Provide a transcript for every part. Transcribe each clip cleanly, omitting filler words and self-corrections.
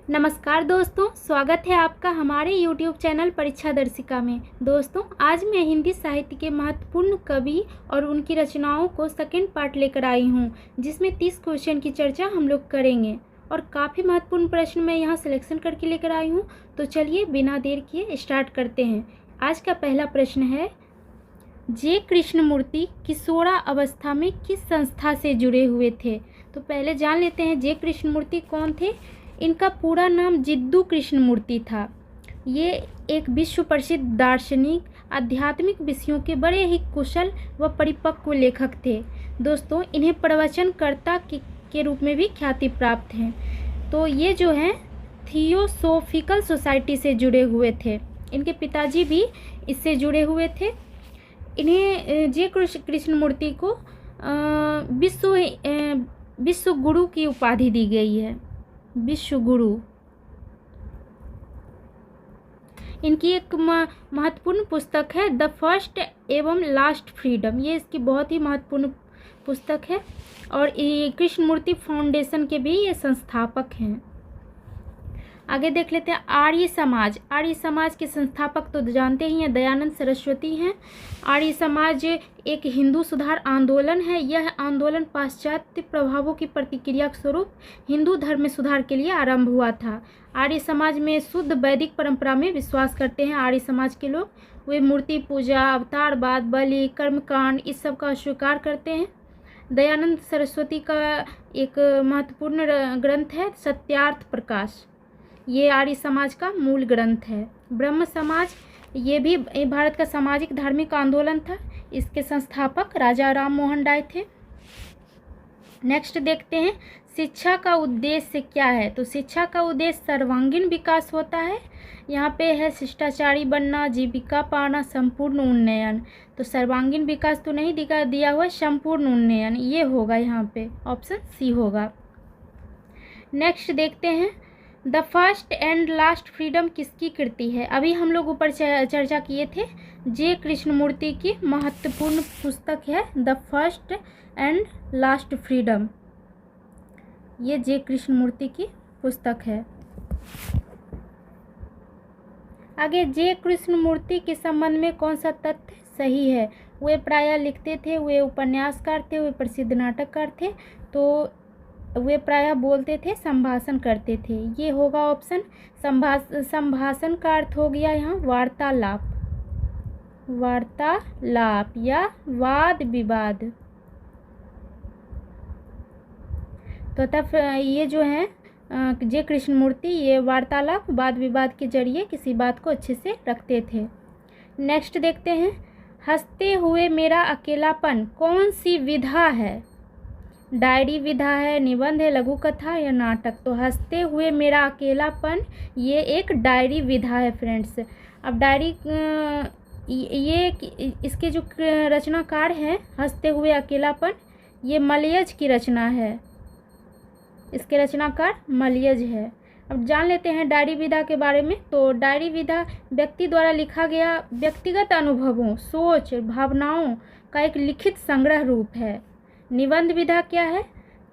नमस्कार दोस्तों, स्वागत है आपका हमारे YouTube चैनल परीक्षा दर्शिका में। दोस्तों, आज मैं हिंदी साहित्य के महत्वपूर्ण कवि और उनकी रचनाओं को सेकंड पार्ट लेकर आई हूं, जिसमें 30 क्वेश्चन की चर्चा हम लोग करेंगे और काफ़ी महत्वपूर्ण प्रश्न मैं यहां सिलेक्शन करके लेकर आई हूं। तो चलिए बिना देर किए स्टार्ट करते हैं। आज का पहला प्रश्न है, जे कृष्णमूर्ति किशोरा अवस्था में किस संस्था से जुड़े हुए थे? तो पहले जान लेते हैं जे कृष्णमूर्ति कौन थे। इनका पूरा नाम जिद्दू कृष्णमूर्ति था। ये एक विश्व प्रसिद्ध दार्शनिक, आध्यात्मिक विषयों के बड़े ही कुशल व परिपक्व लेखक थे। दोस्तों, इन्हें प्रवचनकर्ता के रूप में भी ख्याति प्राप्त है। तो ये जो हैं थियोसोफिकल सोसाइटी से जुड़े हुए थे। इनके पिताजी भी इससे जुड़े हुए थे। इन्हें जे कृष्णमूर्ति को विश्व गुरु की उपाधि दी गई है, विश्व गुरु। इनकी एक महत्वपूर्ण पुस्तक है द फर्स्ट एवं लास्ट फ्रीडम। ये इसकी बहुत ही महत्वपूर्ण पुस्तक है और ये कृष्णमूर्ति फाउंडेशन के भी ये संस्थापक हैं। आगे देख लेते हैं आर्य समाज। आर्य समाज के संस्थापक तो जानते ही हैं, दयानंद सरस्वती हैं। आर्य समाज एक हिंदू सुधार आंदोलन है। यह आंदोलन पाश्चात्य प्रभावों की प्रतिक्रिया स्वरूप हिंदू धर्म में सुधार के लिए आरंभ हुआ था। आर्य समाज में शुद्ध वैदिक परंपरा में विश्वास करते हैं। आर्य समाज के लोग वे मूर्ति पूजा, अवतारवाद, बलि, कर्मकांड इस सब का स्वीकार करते हैं। दयानंद सरस्वती का एक महत्वपूर्ण ग्रंथ है सत्यार्थ प्रकाश। ये आर्य समाज का मूल ग्रंथ है। ब्रह्म समाज ये भी भारत का सामाजिक धार्मिक आंदोलन था। इसके संस्थापक राजा राम मोहन राय थे। नेक्स्ट देखते हैं शिक्षा का उद्देश्य क्या है। तो शिक्षा का उद्देश्य सर्वांगीण विकास होता है। यहाँ पे है शिष्टाचारी बनना, जीविका पाना, संपूर्ण उन्नयन। तो सर्वांगीण विकास तो नहीं दिया हुआ, संपूर्ण उन्नयन ये होगा, यहाँ पे ऑप्शन सी होगा। नेक्स्ट देखते हैं the first and last freedom किसकी कृति है। अभी हम लोग ऊपर चर्चा किए थे, जे कृष्णमूर्ति की महत्वपूर्ण पुस्तक है the first and last freedom. ये जे कृष्णमूर्ति की पुस्तक है। आगे जे कृष्णमूर्ति के संबंध में कौन सा तथ्य सही है। वे प्रायः लिखते थे, वे उपन्यासकार थे, वे प्रसिद्ध नाटककार थे। तो वे प्रायः बोलते थे, संभाषण करते थे। ये होगा ऑप्शन। संभाषण का अर्थ हो गया यहाँ वार्तालाप, वार्तालाप या वाद विवाद। तो तब ये जो है जे कृष्णमूर्ति ये वार्तालाप, वाद विवाद के जरिए किसी बात को अच्छे से रखते थे। नेक्स्ट देखते हैं हंसते हुए मेरा अकेलापन कौन सी विधा है। डायरी विधा है, निबंध है, लघु कथा या नाटक। तो हंसते हुए मेरा अकेलापन ये एक डायरी विधा है फ्रेंड्स। अब डायरी ये इसके जो रचनाकार हैं हंसते हुए अकेलापन, ये मलयज की रचना है। इसके रचनाकार मलयज है। अब जान लेते हैं डायरी विधा के बारे में। तो डायरी विधा व्यक्ति द्वारा लिखा गया व्यक्तिगत अनुभवों, सोच, भावनाओं का एक लिखित संग्रह रूप है। निबंध विधा क्या है।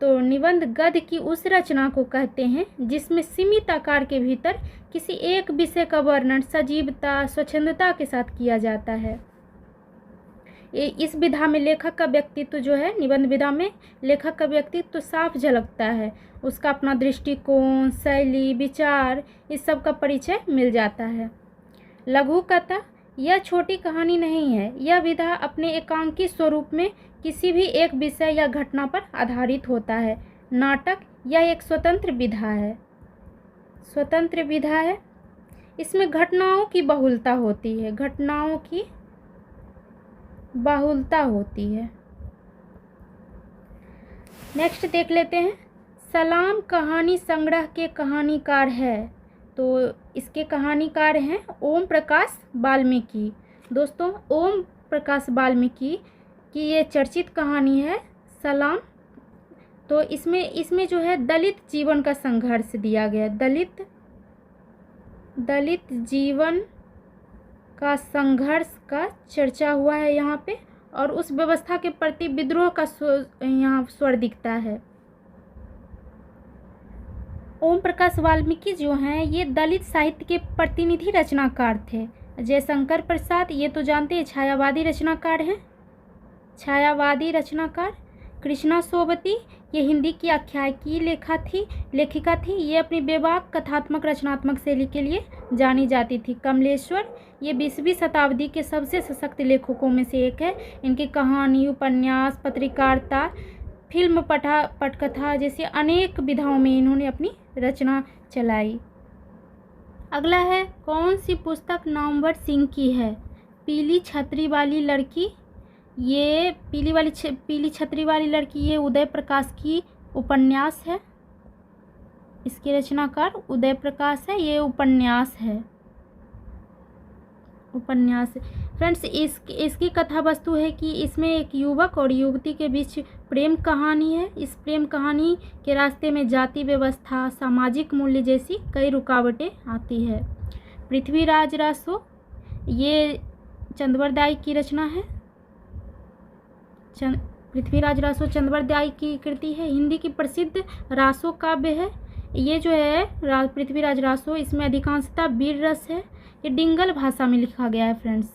तो निबंध गद्य की उस रचना को कहते हैं जिसमें सीमित आकार के भीतर किसी एक विषय का वर्णन सजीवता, स्वच्छंदता के साथ किया जाता है। इस विधा में लेखक का व्यक्तित्व जो है, निबंध विधा में लेखक का व्यक्तित्व तो साफ झलकता है। उसका अपना दृष्टिकोण, शैली, विचार इस सब का परिचय मिल जाता है। लघु कथा यह छोटी कहानी नहीं है। यह विधा अपने एकांकी स्वरूप में किसी भी एक विषय या घटना पर आधारित होता है। नाटक यह एक स्वतंत्र विधा है, स्वतंत्र विधा है। इसमें घटनाओं की बहुलता होती है, घटनाओं की बहुलता होती है। नेक्स्ट देख लेते हैं सलाम कहानी संग्रह के कहानीकार है। तो इसके कहानीकार हैं ओम प्रकाश वाल्मीकि। दोस्तों, ओम प्रकाश वाल्मीकि की ये चर्चित कहानी है सलाम। तो इसमें जो है दलित जीवन का संघर्ष दिया गया। दलित जीवन का संघर्ष का चर्चा हुआ है यहाँ पे, और उस व्यवस्था के प्रति विद्रोह का यहाँ स्वर दिखता है। ओम प्रकाश वाल्मीकि जो हैं ये दलित साहित्य के प्रतिनिधि रचनाकार थे। जयशंकर प्रसाद ये तो जानते हैं छायावादी रचनाकार हैं, छायावादी रचनाकार। कृष्णा सोबती ये हिंदी की आख्यायिकी लेखिका थी। ये अपनी बेबाक कथात्मक रचनात्मक शैली के लिए जानी जाती थी। कमलेश्वर ये 20वीं शताब्दी के सबसे सशक्त लेखकों में से एक है। इनकी कहानी, उपन्यास, पत्रकारिता, फिल्म, पटकथा जैसे अनेक विधाओं में इन्होंने अपनी रचना चलाई। अगला है कौन सी पुस्तक नामवर सिंह की है? पीली छतरी वाली लड़की। ये पीली छतरी वाली लड़की ये उदय प्रकाश की उपन्यास है। इसके रचनाकार उदय प्रकाश है। ये उपन्यास है, उपन्यास। फ्रेंड्स इसकी कथा वस्तु है कि इसमें एक युवक और युवती के बीच प्रेम कहानी है। इस प्रेम कहानी के रास्ते में जाति व्यवस्था, सामाजिक मूल्य जैसी कई रुकावटें आती है। पृथ्वीराज रासो ये चंद्रवरदाई की रचना है। पृथ्वीराज रासो चंद्रवरदाई की कृति है। हिंदी की प्रसिद्ध रासो काव्य है। ये जो है पृथ्वीराज रासो, इसमें अधिकांशतः वीर रस है। ये डिंगल भाषा में लिखा गया है फ्रेंड्स,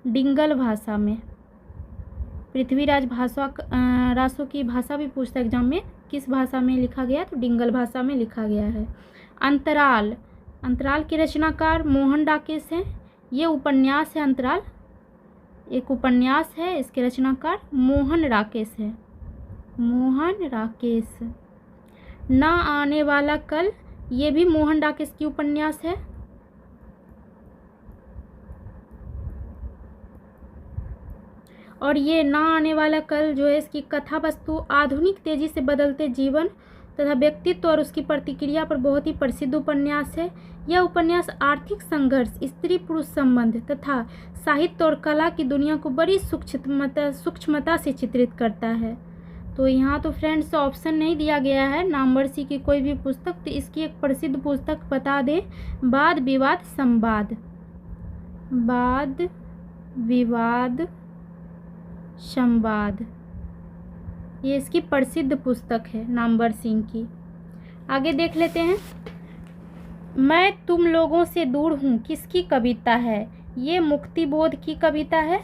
डिंगल भाषा में। पृथ्वीराज रासो की भाषा भी पूछता है एग्जाम में, किस भाषा में लिखा गया, तो डिंगल भाषा में लिखा गया है। अंतराल के रचनाकार मोहन डाकेश हैं। ये उपन्यास है। अंतराल एक उपन्यास है। इसके रचनाकार मोहन राकेश है, मोहन राकेश। ना आने वाला कल ये भी मोहन डाकेश की उपन्यास है। और ये ना आने वाला कल जो है इसकी कथा वस्तु आधुनिक तेजी से बदलते जीवन तथा व्यक्तित्व और उसकी प्रतिक्रिया पर बहुत ही प्रसिद्ध उपन्यास है। यह उपन्यास आर्थिक संघर्ष, स्त्री पुरुष संबंध तथा साहित्य और कला की दुनिया को बड़ी सूक्ष्मता से चित्रित करता है। तो यहाँ तो फ्रेंड्स ऑप्शन नहीं दिया गया है नामवर सी की कोई भी पुस्तक। तो इसकी एक प्रसिद्ध पुस्तक बता दें, वाद विवाद संवाद। वाद विवाद संवाद ये इसकी प्रसिद्ध पुस्तक है नामवर सिंह की। आगे देख लेते हैं। मैं तुम लोगों से दूर हूँ किसकी कविता है? ये मुक्तिबोध की कविता है।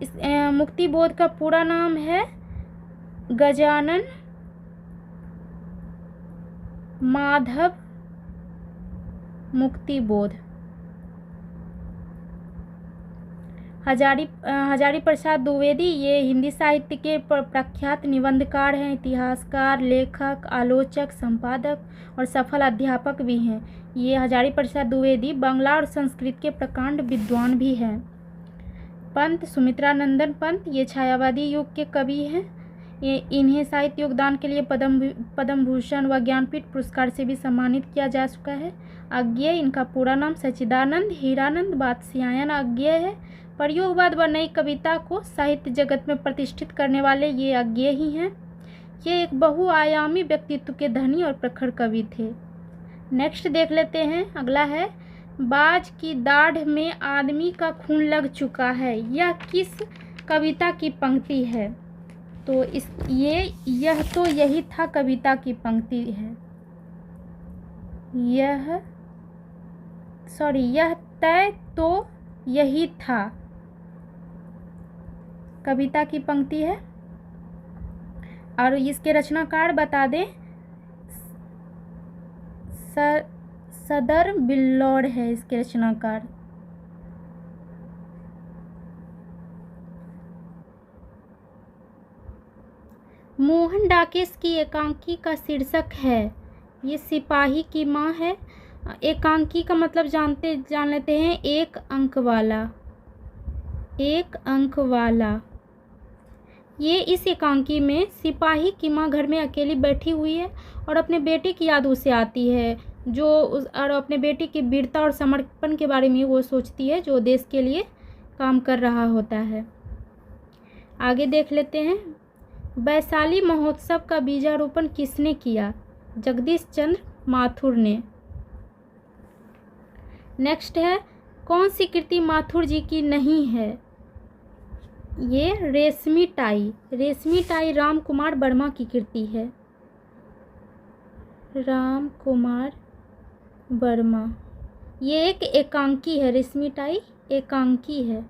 इस मुक्तिबोध का पूरा नाम है गजानन माधव मुक्तिबोध। हजारी प्रसाद द्विवेदी ये हिंदी साहित्य के प्रख्यात निबंधकार हैं, इतिहासकार, लेखक, आलोचक, संपादक और सफल अध्यापक भी हैं। ये हजारी प्रसाद द्विवेदी बांग्ला और संस्कृत के प्रकांड विद्वान भी हैं। पंत सुमित्रानंदन पंत ये छायावादी युग के कवि हैं। ये इन्हें साहित्य योगदान के लिए पद्म भूषण व ज्ञानपीठ पुरस्कार से भी सम्मानित किया जा चुका है। अज्ञेय इनका पूरा नाम सच्चिदानंद हीरानंद वात्स्यायन अज्ञेय है। प्रयोगवाद व नई कविता को साहित्य जगत में प्रतिष्ठित करने वाले ये अज्ञेय ही हैं। ये एक बहुआयामी व्यक्तित्व के धनी और प्रखर कवि थे। नेक्स्ट देख लेते हैं। अगला है बाज की दाढ़ में आदमी का खून लग चुका है। यह किस कविता की पंक्ति है? तो यही था कविता की पंक्ति है। यह तय तो यही था कविता की पंक्ति है। और इसके रचनाकार बता दें, सदर बिल्लौर है इसके रचनाकार। मोहन डाकेश की एकांकी का शीर्षक है ये सिपाही की माँ है। एकांकी का मतलब जान लेते हैं, एक अंक वाला। एक अंक वाला। ये इस एकांकी में सिपाही की माँ घर में अकेली बैठी हुई है और अपने बेटे की याद उसे आती है, और अपने बेटे की वीरता और समर्पण के बारे में वो सोचती है जो देश के लिए काम कर रहा होता है। आगे देख लेते हैं। वैशाली महोत्सव का बीजारोपण किसने किया? जगदीश चंद्र माथुर ने। नेक्स्ट है कौन सी कृति माथुर जी की नहीं है? ये रेशमी टाई राम कुमार वर्मा की कृति है। राम कुमार वर्मा। ये एक एकांकी है, रेशमिताई एकांकी है,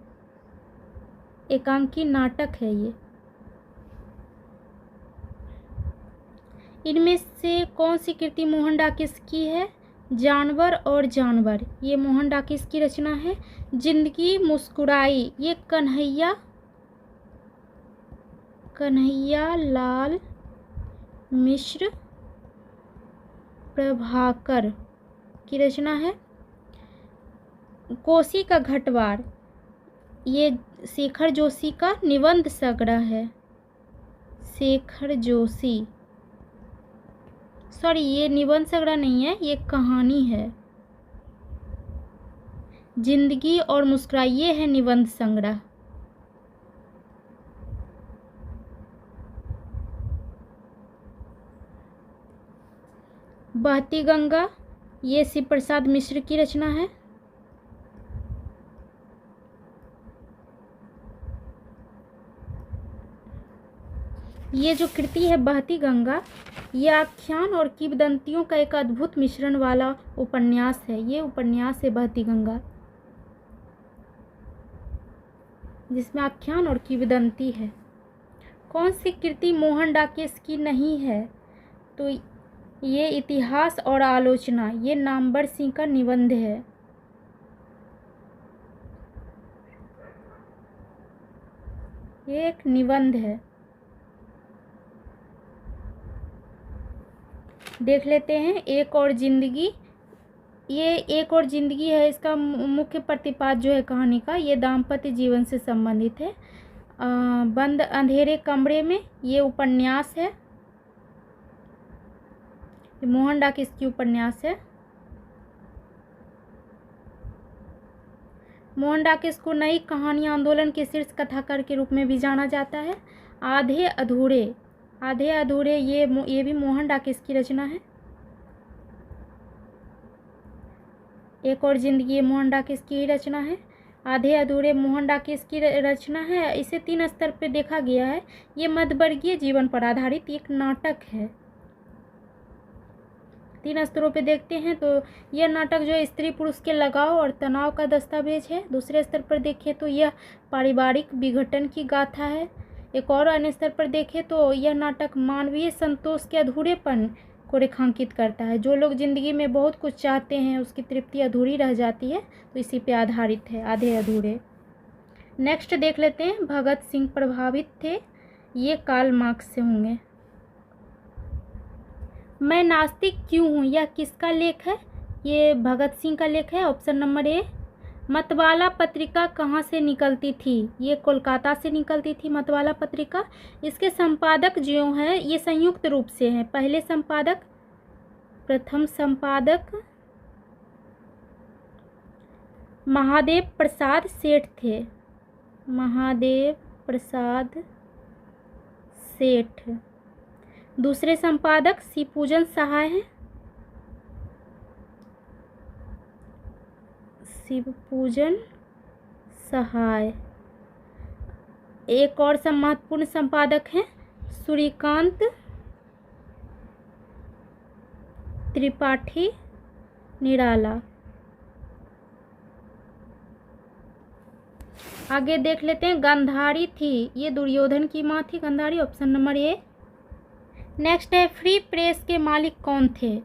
एकांकी नाटक है ये। इनमें से कौन सी कृति मोहन डाकिस की है? जानवर और जानवर, ये मोहन डाकिस की रचना है। जिंदगी मुस्कुराई, ये कन्हैया लाल मिश्र प्रभाकर की रचना है। कोसी का घटवार, ये शेखर जोशी का निबंध संग्रह है। शेखर जोशी, सॉरी ये निबंध संग्रह नहीं है, ये कहानी है। जिंदगी और मुस्कुराई, ये है निबंध संग्रह। बहती गंगा, ये शिव प्रसाद मिश्र की रचना है। ये जो कृति है बहती गंगा, ये आख्यान और किंवदंतियों का एक अद्भुत मिश्रण वाला उपन्यास है। ये उपन्यास है बहती गंगा, जिसमें आख्यान और किंवदंती है। कौन सी कृति मोहन डाकिस की नहीं है? तो ये इतिहास और आलोचना, ये नामवर सिंह का निबंध है। ये एक निबंध है। देख लेते हैं एक और जिंदगी। ये एक और जिंदगी है, इसका मुख्य प्रतिपाद जो है कहानी का, ये दाम्पत्य जीवन से संबंधित है। बंद अंधेरे कमरे में, ये उपन्यास है, मोहन डाकिस की उपन्यास है। मोहन डाकिस को नई कहानी आंदोलन के शीर्ष कथाकार के रूप में भी जाना जाता है। आधे अधूरे, आधे अधूरे, ये भी मोहन डाकिस की रचना है। एक और जिंदगी, ये मोहन डाकिस की ही रचना है। आधे अधूरे मोहन डाकिस की रचना है। इसे 3 स्तर पर देखा गया है। ये मध्यवर्गीय जीवन पर आधारित एक नाटक है। 3 स्तरों पे देखते हैं तो यह नाटक जो स्त्री पुरुष के लगाव और तनाव का दस्तावेज है। दूसरे स्तर पर देखें तो यह पारिवारिक विघटन की गाथा है। एक और अन्य स्तर पर देखें तो यह नाटक मानवीय संतोष के अधूरेपन को रेखांकित करता है। जो लोग जिंदगी में बहुत कुछ चाहते हैं, उसकी तृप्ति अधूरी रह जाती है, तो इसी पे आधारित है आधे अधूरे। नेक्स्ट देख लेते हैं, भगत सिंह प्रभावित थे, ये कार्ल मार्क्स से होंगे। मैं नास्तिक क्यों हूँ, यह किसका लेख है? ये भगत सिंह का लेख है। Option number A. मतवाला पत्रिका कहाँ से निकलती थी? ये कोलकाता से निकलती थी मतवाला पत्रिका। इसके संपादक जो हैं ये संयुक्त रूप से हैं। पहले संपादक, प्रथम संपादक महादेव प्रसाद सेठ थे। महादेव प्रसाद सेठ। दूसरे संपादक शिवपूजन सहाय हैं। शिवपूजन सहाय। एक और महत्वपूर्ण संपादक हैं सूर्यकांत त्रिपाठी निराला। आगे देख लेते हैं, गांधारी थी, ये दुर्योधन की माँ थी Gandhari. Option number A. Next है, फ्री प्रेस के मालिक कौन थे?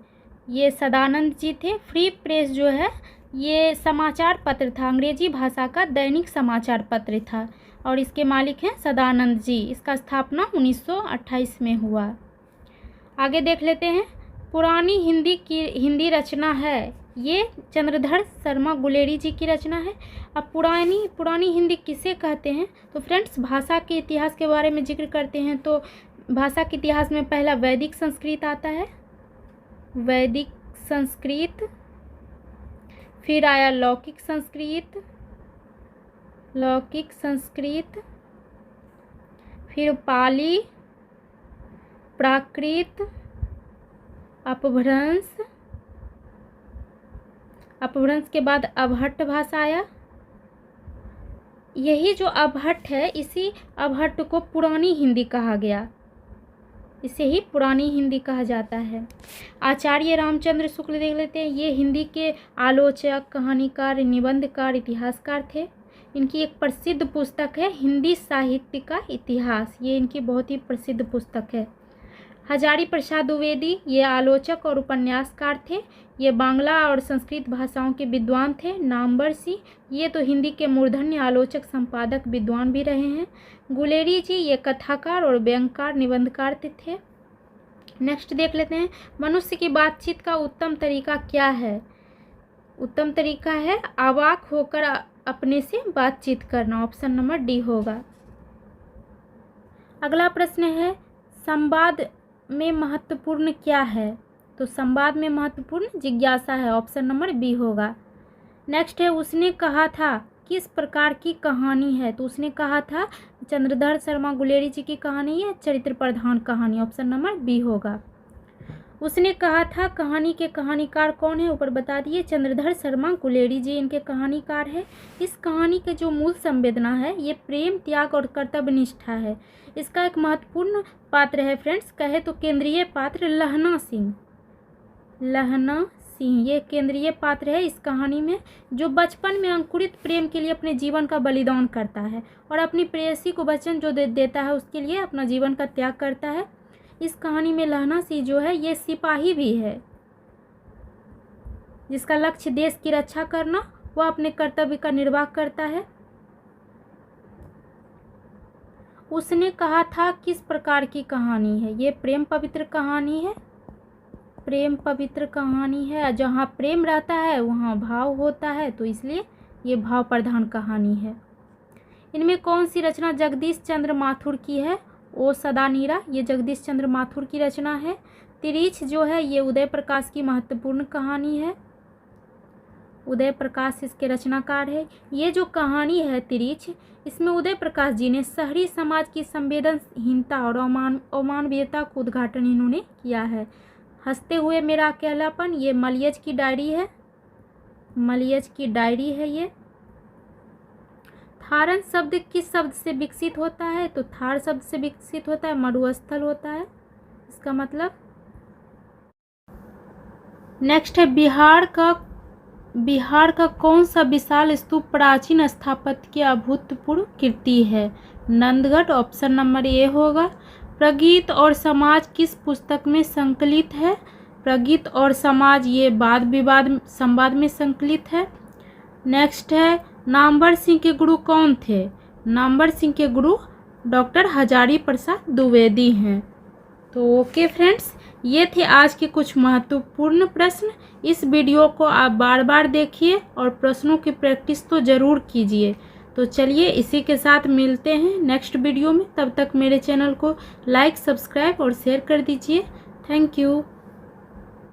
ये सदानंद जी थे। फ्री प्रेस जो है ये समाचार पत्र था, अंग्रेजी भाषा का दैनिक समाचार पत्र था और इसके मालिक हैं सदानंद जी। इसका स्थापना 1928 में हुआ। आगे देख लेते हैं, पुरानी हिंदी रचना है, ये चंद्रधर शर्मा गुलेरी जी की रचना है। अब पुरानी हिंदी किसे कहते हैं? तो फ्रेंड्स, भाषा के इतिहास के बारे में जिक्र करते हैं तो भाषा के इतिहास में पहला वैदिक संस्कृत आता है, वैदिक संस्कृत, फिर आया लौकिक संस्कृत, फिर पाली, प्राकृत, अपभ्रंश के बाद अबहट्ट भाषा आया। यही जो अबहट्ट है, इसी अबहट्ट को पुरानी हिंदी कहा गया। इसे ही पुरानी हिंदी कहा जाता है। आचार्य रामचंद्र शुक्ल देख लेते हैं। ये हिंदी के आलोचक, कहानीकार, निबंधकार, इतिहासकार थे। इनकी एक प्रसिद्ध पुस्तक है हिंदी साहित्य का इतिहास। ये इनकी बहुत ही प्रसिद्ध पुस्तक है। हजारी प्रसाद द्विवेदी, ये आलोचक और उपन्यासकार थे। ये बांग्ला और संस्कृत भाषाओं के विद्वान थे। नामवर सिंह, ये तो हिंदी के मूर्धन्य आलोचक, संपादक, विद्वान भी रहे हैं। गुलेरी जी, ये कथाकार और व्यंग्यकार, निबंधकार थे। नेक्स्ट देख लेते हैं, मनुष्य की बातचीत का उत्तम तरीका क्या है? उत्तम तरीका है अवाक होकर अपने से बातचीत करना। ऑप्शन नंबर डी होगा। अगला प्रश्न है, संवाद में महत्वपूर्ण क्या है? तो संवाद में महत्वपूर्ण जिज्ञासा है। ऑप्शन नंबर बी होगा। नेक्स्ट है, उसने कहा था किस प्रकार की कहानी है? तो उसने कहा था चंद्रधर शर्मा गुलेरी जी की कहानी है, चरित्र प्रधान कहानी। ऑप्शन नंबर बी होगा। उसने कहा था कहानी के कहानीकार कौन है? ऊपर बता दिए, चंद्रधर शर्मा गुलेरी जी इनके कहानीकार है। इस कहानी के जो मूल संवेदना है ये प्रेम, त्याग और कर्तव्य निष्ठा है। इसका एक महत्वपूर्ण पात्र है फ्रेंड्स, कहे तो केंद्रीय पात्र लहना सिंह। लहना सिंह ये केंद्रीय पात्र है इस कहानी में, जो बचपन में अंकुरित प्रेम के लिए अपने जीवन का बलिदान करता है और अपनी प्रेयसी को वचन जो देता है उसके लिए अपना जीवन का त्याग करता है। इस कहानी में लहना सिंह जो है ये सिपाही भी है, जिसका लक्ष्य देश की रक्षा करना। वह अपने कर्तव्य का निर्वाह करता है। उसने कहा था किस प्रकार की कहानी है? ये प्रेम पवित्र कहानी है। प्रेम पवित्र कहानी है। जहाँ प्रेम रहता है वहाँ भाव होता है, तो इसलिए ये भाव प्रधान कहानी है। इनमें कौन सी रचना जगदीश चंद्र माथुर की है? ओ सदा नीरा, ये जगदीश चंद्र माथुर की रचना है। तिरीछ जो है ये उदय प्रकाश की महत्वपूर्ण कहानी है। उदय प्रकाश इसके रचनाकार है। ये जो कहानी है तिरीछ, इसमें उदय प्रकाश जी ने शहरी समाज की संवेदनहीनता और अमानवीयता को उद्घाटन इन्होंने किया है। हंसते हुए मेरा अकेलापन, ये मलियज की डायरी है। मलियज की डायरी है ये। थारन शब्द किस शब्द से विकसित होता है? तो थार शब्द से विकसित होता है, मरुस्थल होता है इसका मतलब। नेक्स्ट है, बिहार का कौन सा विशाल स्तूप प्राचीन स्थापत्य की अभूतपूर्व कृति है? नंदगढ़। ऑप्शन नंबर ए होगा। प्रगीत और समाज किस पुस्तक में संकलित है? प्रगीत और समाज ये वाद विवाद संवाद में संकलित है। नेक्स्ट है, नामवर सिंह के गुरु कौन थे? नामवर सिंह के गुरु डॉक्टर हजारी प्रसाद द्विवेदी हैं। तो ओके फ्रेंड्स, ये थे आज के कुछ महत्वपूर्ण प्रश्न। इस वीडियो को आप बार बार देखिए और प्रश्नों की प्रैक्टिस तो ज़रूर कीजिए। तो चलिए इसी के साथ मिलते हैं नेक्स्ट वीडियो में। तब तक मेरे चैनल को लाइक, सब्सक्राइब और शेयर कर दीजिए। Thank you.